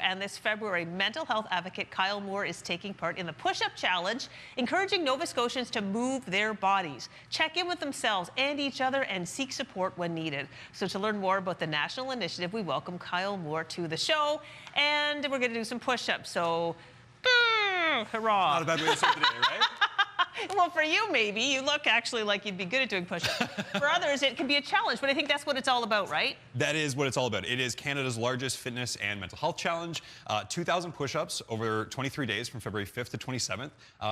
And this February, mental health advocate Kyle Moore is taking part in the Push-Up Challenge, encouraging Nova Scotians to move their bodies, check in with themselves and each other, and seek support when needed. So to learn more about the national initiative, we welcome Kyle Moore to the show, and we're going to do some push-ups. So, hurrah. Not a bad way to start the day, right? Well, for you, maybe. You look actually like you'd be good at doing push-ups. For others, it can be a challenge, but I think that's what it's all about, right? That is what it's all about. It is Canada's largest fitness and mental health challenge. 2,000 push-ups over 23 days from February 5th to 27th.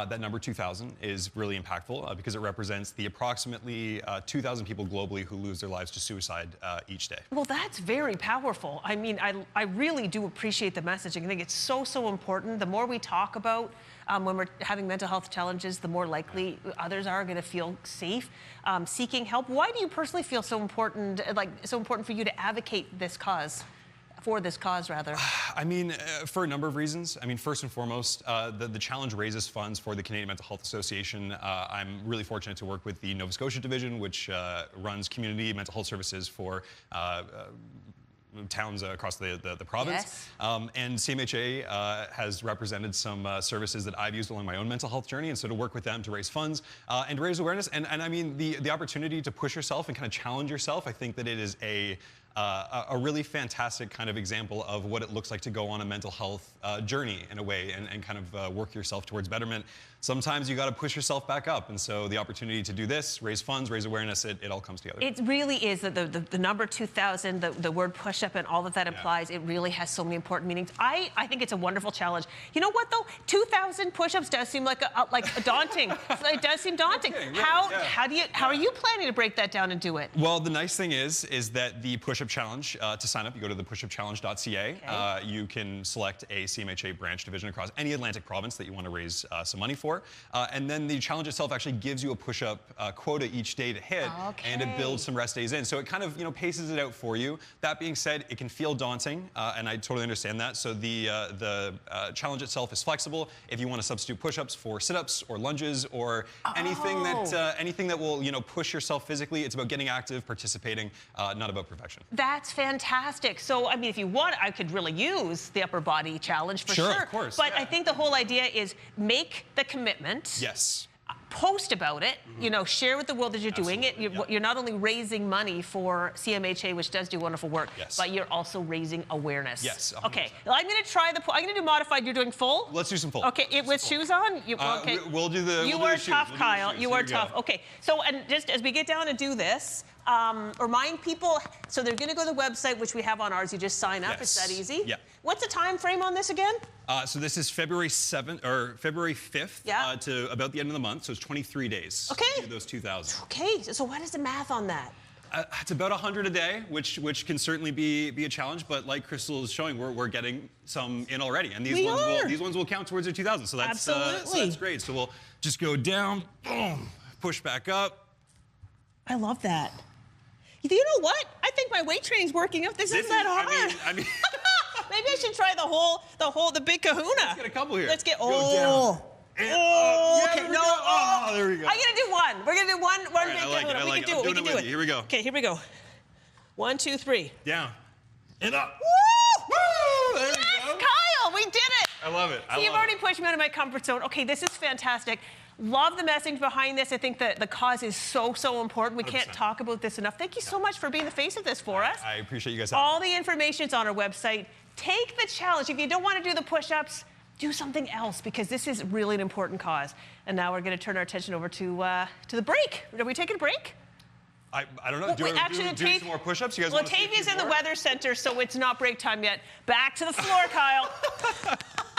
That number 2,000 is really impactful because it represents the approximately 2,000 people globally who lose their lives to suicide each day. Well, that's very powerful. I mean, I really do appreciate the messaging. I think it's so, so important. The more we talk about when we're having mental health challenges, the more likely others are going to feel safe seeking help. Why do you personally feel so important for you to advocate this cause? For this cause, rather? I mean, for a number of reasons. I mean, first and foremost, the challenge raises funds for the Canadian Mental Health Association. I'm really fortunate to work with the Nova Scotia division, which runs community mental health services for towns across the province. Yes. And CMHA has represented some services that I've used along my own mental health journey, and so to work with them to raise funds and raise awareness, and I mean, the opportunity to push yourself and kind of challenge yourself, I think that it is a really fantastic kind of example of what it looks like to go on a mental health journey in a way and kind of work yourself towards betterment. Sometimes you got to push yourself back up, and so the opportunity to do this, raise funds, raise awareness, it all comes together. It really is the number 2,000, the word push-up and all that implies. It really has so many important meanings. I think it's a wonderful challenge. You know what though? 2,000 push-ups does seem like a daunting. It does seem daunting. Okay, right, how are you planning to break that down and do it? Well, the nice thing is that the Push-Up Challenge, to sign up, you go to the pushupchallenge.ca. Okay. You can select a CMHA branch division across any Atlantic province that you want to raise some money for. And then the challenge itself actually gives you a push-up quota each day to hit, and it builds some rest days in. So it kind of, paces it out for you. That being said, it can feel daunting, and I totally understand that. So the challenge itself is flexible. If you want to substitute push-ups for sit-ups or lunges or anything that will, push yourself physically, it's about getting active, participating, not about perfection. That's fantastic. So, I mean, if you want, I could really use the upper body challenge for sure. Sure, of course. But I think the whole idea is make the commitment. Yes. Post about it, share with the world that you're doing it. You're not only raising money for CMHA, which does do wonderful work, but you're also raising awareness. Yes. 100%. Okay, well, I'm going to try I'm going to do modified. You're doing full? Let's do some full. Okay, with shoes on? Okay. We'll do the You are tough, Kyle. You are tough. Okay, so and just as we get down and do this, remind people, so they're going to go to the website, which we have on ours. You just sign up. Yes. It's that easy. Yeah. What's the time frame on this again? So this is February 7th or February 5th to about the end of the month. So it's 23 days. Okay. To do those 2,000. Okay. So what is the math on that? It's about 100 a day, which can certainly be a challenge. But like Crystal is showing, we're getting some in already, and these ones will count towards your 2,000. So that's so that's great. So we'll just go down, boom, push back up. I love that. You know what? I think my weight training's working out. This isn't that hard. I mean maybe I should try the big kahuna. Let's get a couple here. Let's get, go down. Okay, no, there we go. I'm gonna do one. We're gonna do one big kahuna. I like it. We can do it. Here we go. Okay, here we go. 1, 2, 3. Down. And up. Woo! Woo! There Yes, we go. Kyle, we did it. I love it. You've already pushed me out of my comfort zone. Okay, this is fantastic. Love the message behind this. I think that the cause is so, so important. We 100%. can't talk about this enough. Thank you so much for being the face of this for us. I appreciate you guys. All the information's on our website. Take the challenge. If you don't want to do the push-ups, do something else, because this is really an important cause. And now we're going to turn our attention over to the break. Are we taking a break? I don't know. Well, do some more push-ups? You guys want to see a Tavia's few in the more? weather center, so it's not break time yet. Back to the floor, Kyle.